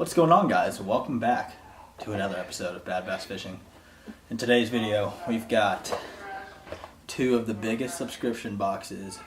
What's going on, guys? Welcome back to another episode of Bad Bass Fishing. In today's video, we've got two of the biggest subscription boxes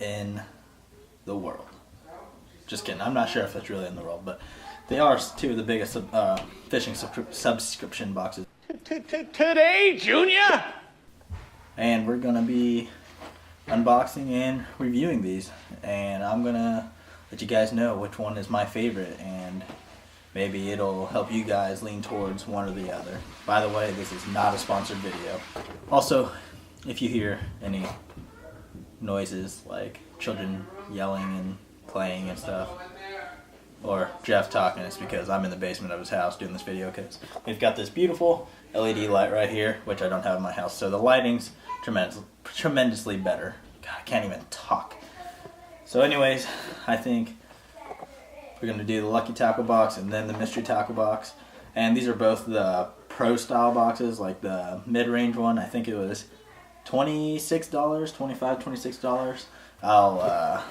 in the world. Just kidding, I'm not sure if that's really in the world, but they are two of the biggest fishing subscription boxes. Today, Junior! And we're going to be unboxing and reviewing these, and I'm going to let you guys know which one is my favorite, and maybe it'll help you guys lean towards one or the other. By the way, this is not a sponsored video. Also, if you hear any noises like children yelling and playing and stuff, or Jeff talking, it's because I'm in the basement of his house doing this video, because we've got this beautiful LED light right here, which I don't have in my house, so the lighting's tremendously better. God, I can't even talk. So anyways, I think we're going to do the Lucky Tackle box and then the Mystery Tackle box. And these are both the pro style boxes, like the mid-range one. I think it was $26, $25, $26. I'll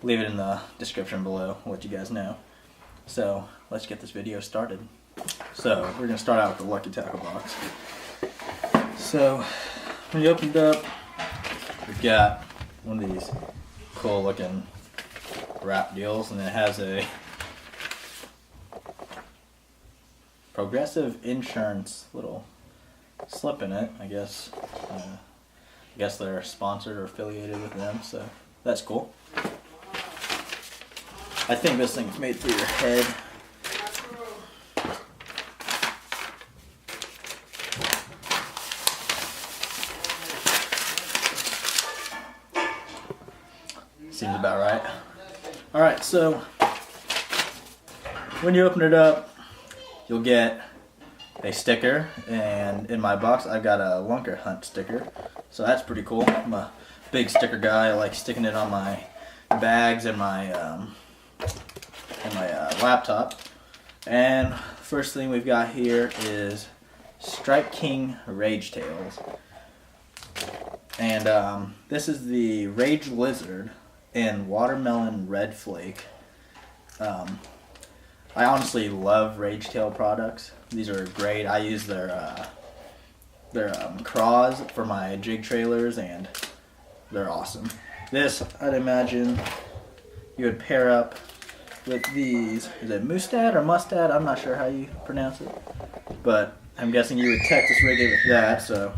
leave it in the description below, let you guys know. So let's get this video started. So we're going to start out with the Lucky Tackle box. So when you open it up, we've got one of these cool looking wrap deals, and it has a Progressive Insurance little slip in it. I guess they're sponsored or affiliated with them, so that's cool. I think this thing's made for your head. Seems about right. Alright, so when you open it up, you'll get a sticker, and in my box I've got a Lunker Hunt sticker, so that's pretty cool. I'm a big sticker guy. I like sticking it on my bags and my laptop. And first thing we've got here is Strike King Rage Tails, and this is the Rage Lizard and Watermelon Red Flake. I honestly love Rage Tail products. These are great. I use their craws for my jig trailers, and they're awesome. This, I'd imagine you would pair up with these. Is it Mustad or Mustad? I'm not sure how you pronounce it, but I'm guessing you would Texas rig it with that, so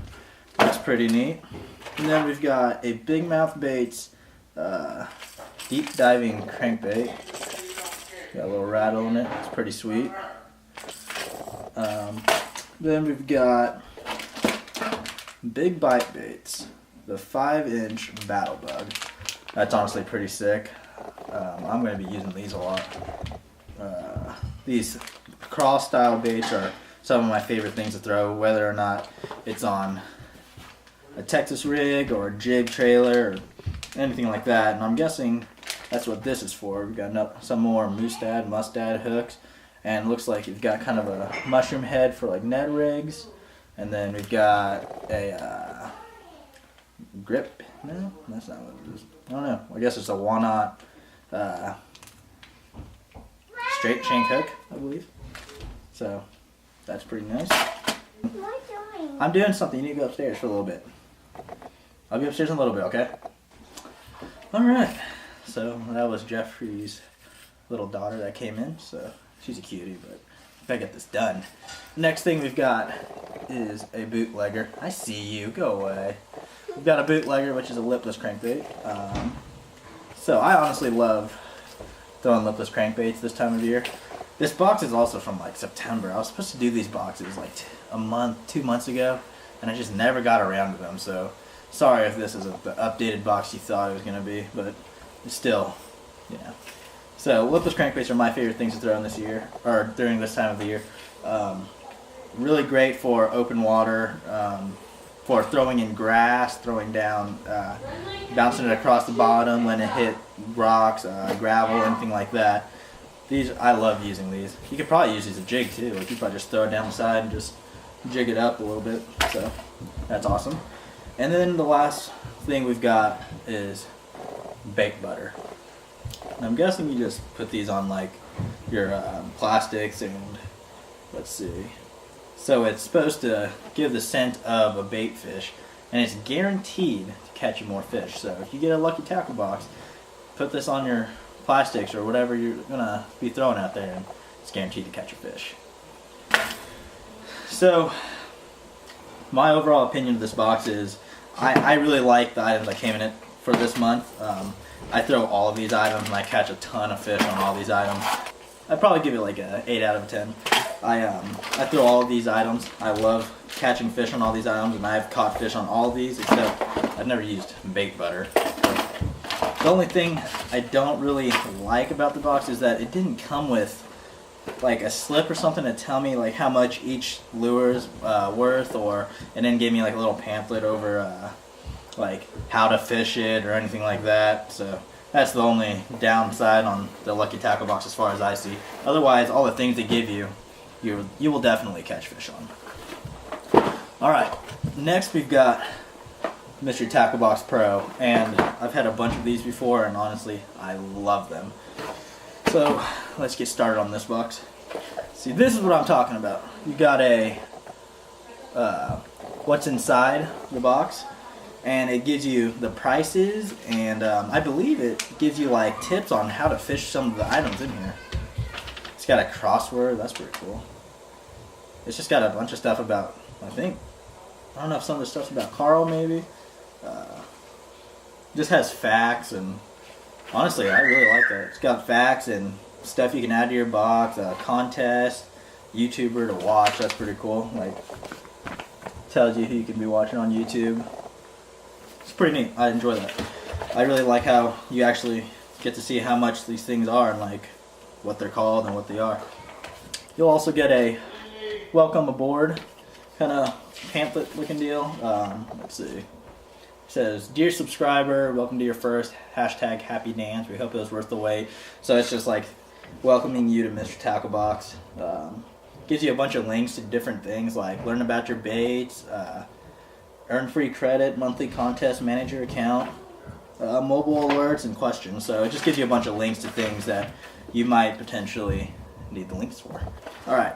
that's pretty neat. And then we've got a Big Mouth Baits deep diving crankbait. Got a little rattle in it. It's pretty sweet. Then we've got Big Bite Baits, the 5-inch Battle Bug. That's honestly pretty sick. I'm going to be using these a lot. These crawl style baits are some of my favorite things to throw, whether or not it's on a Texas rig or a jig trailer or anything like that. And I'm guessing that's what this is for. We've got some more Mustad hooks, and it looks like you've got kind of a mushroom head for like Ned rigs, and then we've got a grip. No, that's not what it is. I don't know. I guess it's a Wanot straight shank hook, I believe. So that's pretty nice. What are you doing? I'm doing something. You need to go upstairs for a little bit. I'll be upstairs in a little bit, okay? Alright, so that was Jeffrey's little daughter that came in, so she's a cutie, but I gotta get this done. Next thing we've got is a bootlegger. I see you, go away. We've got a bootlegger, which is a lipless crankbait. So I honestly love throwing lipless crankbaits this time of year. This box is also from like September. I was supposed to do these boxes like a month, 2 months ago, and I just never got around to them, so sorry if this isn't the updated box you thought it was going to be, but it's still, you know. So lipless crankbaits are my favorite things to throw in this year, or during this time of the year. Really great for open water, for throwing in grass, throwing down, bouncing it across the bottom, letting it hit rocks, gravel, anything like that. I love using these. You could probably use these as a jig too. Like you probably just throw it down the side and just jig it up a little bit. So that's awesome. And then the last thing we've got is bake butter. And I'm guessing you just put these on like your plastics and let's see. So it's supposed to give the scent of a bait fish, and it's guaranteed to catch you more fish. So if you get a Lucky Tackle Box, put this on your plastics or whatever you're gonna be throwing out there, and it's guaranteed to catch a fish. So my overall opinion of this box is I really like the items that came in it for this month. I throw all of these items and I catch a ton of fish on all these items. I'd probably give it like a 8 out of 10. I throw all of these items. I love catching fish on all these items, and I've caught fish on all of these, except I've never used bait butter. The only thing I don't really like about the box is that it didn't come with like a slip or something to tell me like how much each lure is worth, and then gave me like a little pamphlet over like how to fish it or anything like that. So that's the only downside on the Lucky Tackle Box as far as I see. Otherwise, all the things they give you, you will definitely catch fish on. Alright, next we've got Mystery Tackle Box Pro, and I've had a bunch of these before, and honestly, I love them. So let's get started on this box. See, this is what I'm talking about. You got a what's inside the box, and it gives you the prices, and I believe it gives you like tips on how to fish some of the items in here. It's got a crossword. That's pretty cool. It's just got a bunch of stuff about, I don't know if some of the stuff's about Carl maybe. Just has facts, and honestly, I really like that. It's got facts and stuff you can add to your box, contest, YouTuber to watch. That's pretty cool. Like, tells you who you can be watching on YouTube. It's pretty neat. I enjoy that. I really like how you actually get to see how much these things are and like what they're called and what they are. You'll also get a welcome aboard kind of pamphlet looking deal. Let's see. It says, "Dear subscriber, welcome to your first #happy dance. We hope it was worth the wait." So it's just like welcoming you to Mr. Tackle Box. Gives you a bunch of links to different things like learn about your baits, earn free credit, monthly contest manager account, mobile alerts, and questions. So it just gives you a bunch of links to things that you might potentially need the links for. Alright,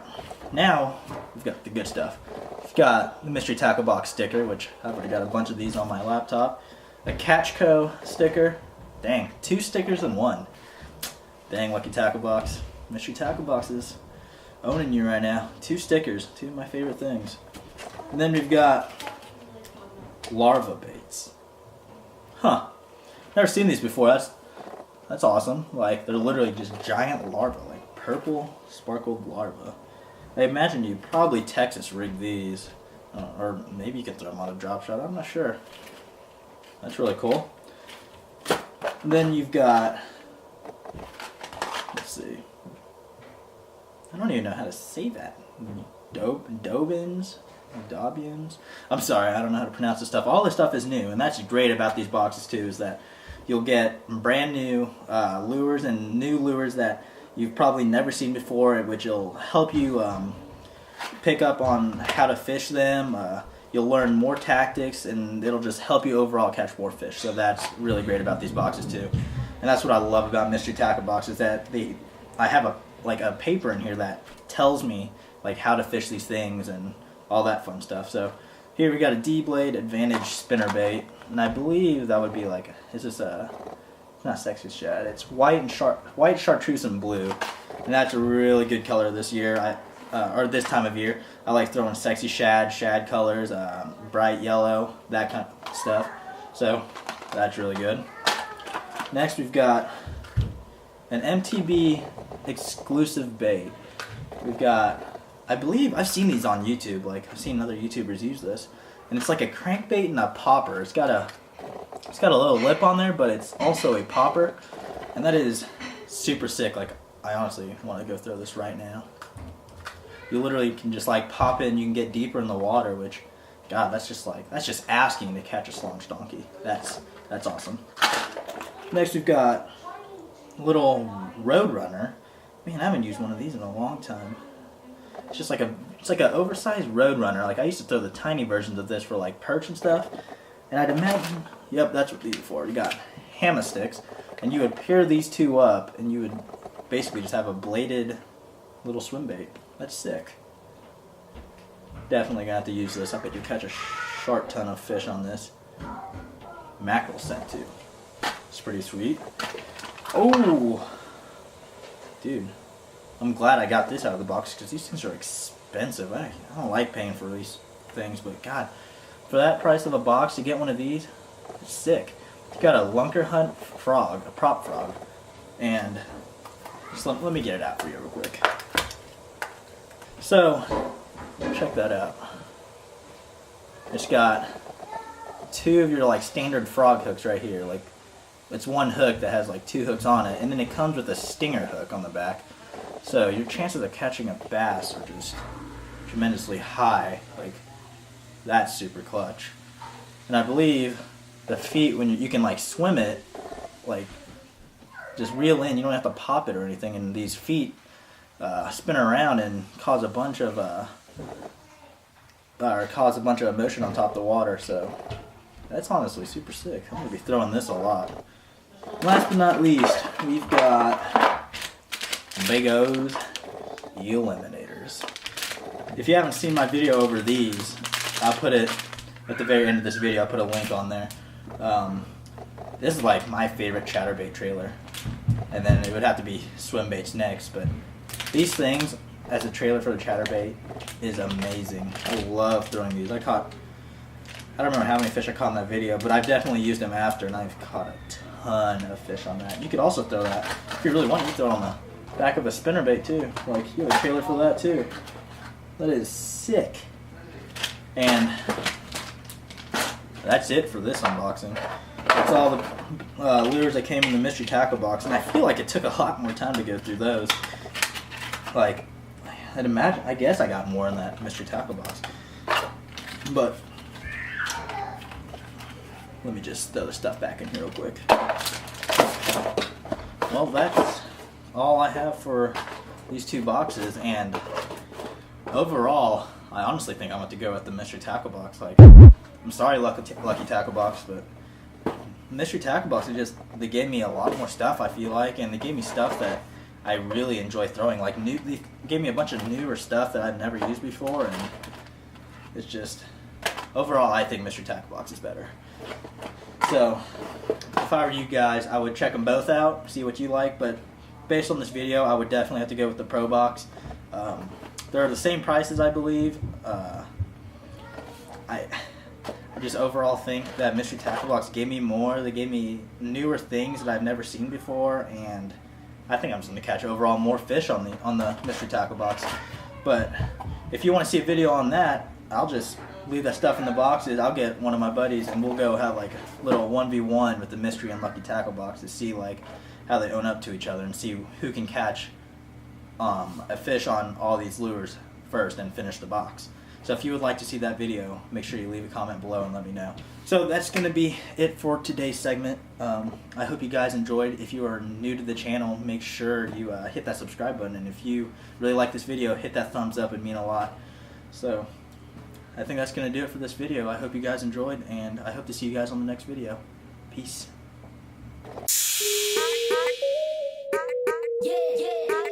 now we've got the good stuff. We've got the Mystery Tackle Box sticker, which I've already got a bunch of these on my laptop. A Catchco sticker. Dang, 2 stickers in 1. Dang, Lucky Tackle Box. Mystery Tackle Box is owning you right now. 2 stickers, 2 of my favorite things. And then we've got larva baits. Huh. Never seen these before. That's awesome. Like, they're literally just giant larvae, like purple sparkled larvae. I imagine you probably Texas rigged these, or maybe you could throw them on a drop shot. I'm not sure. That's really cool. And then you've got, let's see. I don't even know how to say that. Dobians? I'm sorry, I don't know how to pronounce this stuff. All this stuff is new, and that's great about these boxes too, is that you'll get brand new lures and new lures that you've probably never seen before, which will help you pick up on how to fish them. You'll learn more tactics, and it'll just help you overall catch more fish. So that's really great about these boxes too. And that's what I love about Mystery Tackle Box, is that I have a paper in here that tells me like how to fish these things and all that fun stuff. So here we got a D-Blade Advantage spinnerbait, and I believe that would be like, it's not sexy shad, it's white chartreuse and blue, and that's a really good color this year. Or this time of year. I like throwing sexy shad colors, bright yellow, that kind of stuff. So that's really good. Next we've got an MTB exclusive bait. We've got, I believe I've seen these on YouTube. Like, I've seen other YouTubers use this, and it's like a crankbait and a popper. It's got a little lip on there, but it's also a popper, and that is super sick. Like, I honestly want to go throw this right now. You literally can just like pop in. You can get deeper in the water, which, God, that's just asking to catch a slunch donkey. That's awesome. Next we've got a little Roadrunner. Man, I haven't used one of these in a long time. It's like an oversized Roadrunner. Like, I used to throw the tiny versions of this for like perch and stuff. And I'd imagine, yep, that's what these are for. You got hammer sticks, and you would pair these two up, and you would basically just have a bladed little swim bait. That's sick. Definitely gonna have to use this. I bet you catch a sharp ton of fish on this. Mackerel scent too. It's pretty sweet. Oh, dude, I'm glad I got this out of the box because these things are expensive. I don't like paying for these things, but God, for that price of a box to get one of these, it's sick. It's got a Lunker Hunt frog, a prop frog, and just let me get it out for you real quick. So, check that out. It's got two of your like standard frog hooks right here. Like, it's one hook that has like two hooks on it, and then it comes with a stinger hook on the back. So your chances of catching a bass are just tremendously high. Like, that's super clutch. And I believe the feet, when you can like swim it, like just reel in. You don't have to pop it or anything. And these feet spin around and cause a bunch of motion on top of the water. So that's honestly super sick. I'm gonna be throwing this a lot. Last but not least, we've got Big O's Eliminators. If you haven't seen my video over these, I'll put it at the very end of this video. I'll put a link on there. This is like my favorite chatterbait trailer, and then it would have to be swim baits next. But these things as a trailer for the chatterbait is amazing. I love throwing these. I don't remember how many fish I caught in that video, but I've definitely used them after, and I've caught a ton of fish on that. You could also throw that, if you really want, you can throw it on the back of a spinnerbait too. Like, you have a trailer for that too. That is sick. And that's it for this unboxing. That's all the lures that came in the mystery tackle box, and I feel like it took a lot more time to go through those. Like, I guess I got more in that mystery tackle box. But let me just throw the stuff back in here real quick. Well, that's all I have for these two boxes, and overall, I honestly think I'm going to go with the mystery tackle box. Like, I'm sorry, Lucky Tackle Box, but mystery tackle box, they gave me a lot more stuff, I feel like, and they gave me stuff that I really enjoy throwing. Like, they gave me a bunch of newer stuff that I've never used before, and it's just, overall, I think mystery tackle box is better. So, if I were you guys, I would check them both out, see what you like, but based on this video, I would definitely have to go with the Pro Box. They're the same prices, I believe. I just overall think that mystery tackle box gave me more. They gave me newer things that I've never seen before, and I think I'm just going to catch overall more fish on the mystery tackle box. But if you want to see a video on that, I'll just leave that stuff in the boxes. I'll get one of my buddies and we'll go have like a little 1v1 with the mystery and lucky tackle box to see like how they own up to each other and see who can catch a fish on all these lures first and finish the box. So if you would like to see that video, make sure you leave a comment below and let me know. So that's going to be it for today's segment. I hope you guys enjoyed. If you are new to the channel, make sure you hit that subscribe button. And if you really like this video, hit that thumbs up. It'd mean a lot. So I think that's going to do it for this video. I hope you guys enjoyed, and I hope to see you guys on the next video. Peace. Yeah, yeah.